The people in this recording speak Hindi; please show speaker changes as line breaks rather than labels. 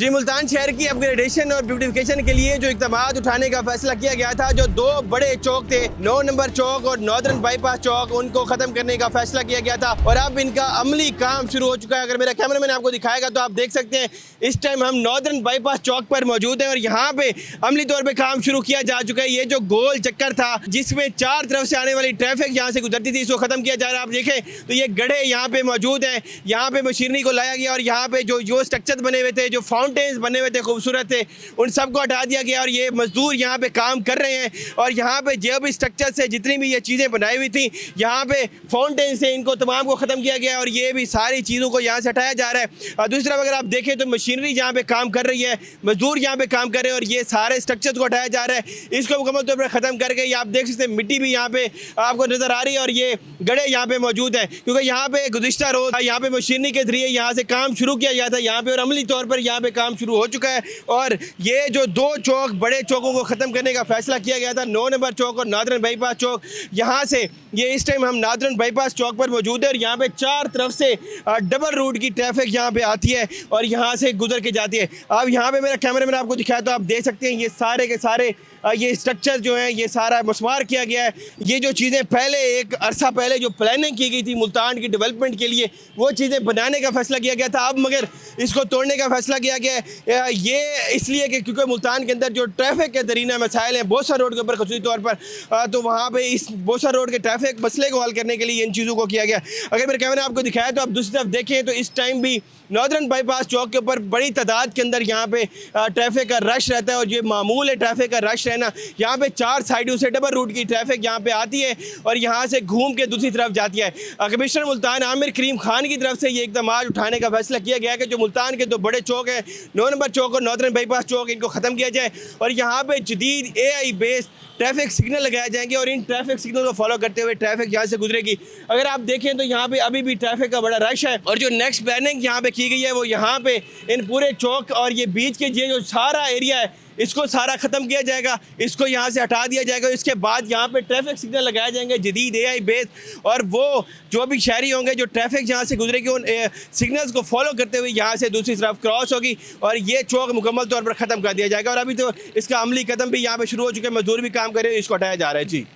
जी, मुल्तान शहर की अपग्रेडेशन और ब्यूटिफिकेशन के लिए जो इक़दामात उठाने का फैसला किया गया था, जो दो बड़े चौक थे, 9 नंबर चौक और नॉर्दर्न बाईपास चौक, उनको ख़त्म करने का फैसला किया गया था और अब इनका अमली काम शुरू हो चुका है। अगर मेरा कैमरामैन आपको दिखाएगा तो आप देख सकते हैं इस टाइम हम नॉर्दर्न बाईपास चौक पर मौजूद हैं और यहाँ पे अमली तौर पर काम शुरू किया जा चुका है। ये जो गोल चक्कर था जिसमें चार तरफ से आने वाली ट्रैफिक यहाँ से गुजरती थी, इसको ख़त्म किया जा रहा है। आप देखें तो ये गड्ढे यहाँ पे मौजूद हैं, यहाँ पे मशीनरी को लाया गया और यहाँ पे जो स्ट्रक्चर बने हुए थे, जो फाउंटेन्स बने हुए थे खूबसूरत थे, उन सबको हटा दिया गया और ये मजदूर यहाँ पे काम कर रहे हैं। और यहाँ पे जो भी स्ट्रक्चर से जितनी भी ये चीज़ें बनाई हुई थी, यहाँ पे फाउंटेन से इनको तमाम को ख़त्म किया गया और ये भी सारी चीज़ों को यहाँ से हटाया जा रहा है। और दूसरी तरफ अगर आप देखें तो मशीनरी यहाँ पे काम कर रही है, मजदूर यहाँ पे काम कर रहे हैं और ये सारे स्ट्रक्चर को हटाया जा रहा है। इसको मुकम्मल तौर पर ख़त्म करके ये आप देख सकते हैं मिट्टी भी यहाँ पे आपको नज़र आ रही है और ये गड्ढे यहाँ पे मौजूद हैं, क्योंकि यहाँ पे गुज़िश्ता रोज़ यहाँ पे मशीनरी के जरिए यहाँ से काम शुरू किया गया था यहाँ पे और अमली तौर पर यहाँ पे काम शुरू हो चुका है। और ये जो दो चौक बड़े चौकों को ख़त्म करने का फैसला किया गया था, 9 नंबर चौक और नॉर्दर्न बाईपास चौक, यहाँ से ये इस टाइम हम नॉर्दर्न बाईपास चौक पर मौजूद है और यहाँ पे चार तरफ से डबल रूट की ट्रैफिक यहाँ पे आती है और यहाँ से गुजर के जाती है। अब यहाँ पे मेरा कैमरामैन आपको दिखाया तो आप देख सकते हैं ये सारे के सारे ये स्ट्रक्चर जो है ये सारा मसमार किया गया है। ये जो चीज़ें पहले एक अरसा पहले जो प्लानिंग की गई थी मुल्तान की डेवलपमेंट के लिए, वो चीज़ें बनाने का फैसला किया गया था, अब मगर इसको तोड़ने का फैसला किया गया है। ये इसलिए कि क्योंकि मुल्तान के अंदर जो ट्रैफिक के दरीना मसाइल हैं बोसा रोड के ऊपर ख़ुसूसी तौर पर, तो वहाँ पर इस बोसा रोड के ट्रैफिक मसले को हल करने के लिए इन चीज़ों को किया गया। अगर मेरे कैमरा आपको दिखाया तो आप दूसरी तरफ देखें तो इस टाइम भी नॉर्दर्न बाईपास चौक के ऊपर बड़ी तादाद के अंदर यहाँ पे ट्रैफिक का रश रहता है और ये मामूल है ट्रैफिक का रश रहना। यहाँ पे चार साइडों से डबल रूट की ट्रैफिक यहाँ पे आती है और यहाँ से घूम के दूसरी तरफ जाती है। कमिश्नर मुल्तान आमिर करीम खान की तरफ से ये इक़दाम उठाने का फैसला किया गया कि जो मुल्तान के दो बड़े चौक हैं, 9 नंबर चौक और नॉर्दर्न बाईपास चौक, इनको ख़त्म किया जाए और यहाँ पे जदीद AI बेस्ड ट्रैफिक सिग्नल लगाए जाएंगे और इन ट्रैफिक सिग्नल को फॉलो करते हुए ट्रैफिक यहाँ से गुजरेगी। अगर आप देखें तो यहाँ पे अभी भी ट्रैफिक का बड़ा रश है और जो नेक्स्ट प्लानिंग यहाँ पे की गई है वो यहाँ पे इन पूरे चौक और ये बीच के जो सारा एरिया है इसको सारा ख़त्म किया जाएगा, इसको यहाँ से हटा दिया जाएगा। इसके बाद यहाँ पे ट्रैफिक सिग्नल लगाए जाएंगे जदीद AI बेस्ड और वो जो भी शहरी होंगे जो ट्रैफिक यहाँ से गुजरेगी उन सिग्नल्स को फॉलो करते हुए यहाँ से दूसरी तरफ क्रॉस होगी और ये चौक मुकम्मल तौर पर ख़त्म कर दिया जाएगा। और अभी तो इसका अमली कदम भी यहाँ पे शुरू हो चुके हैं, मजदूर भी काम कर रहे हैं, इसको हटाया जा रहा है। जी।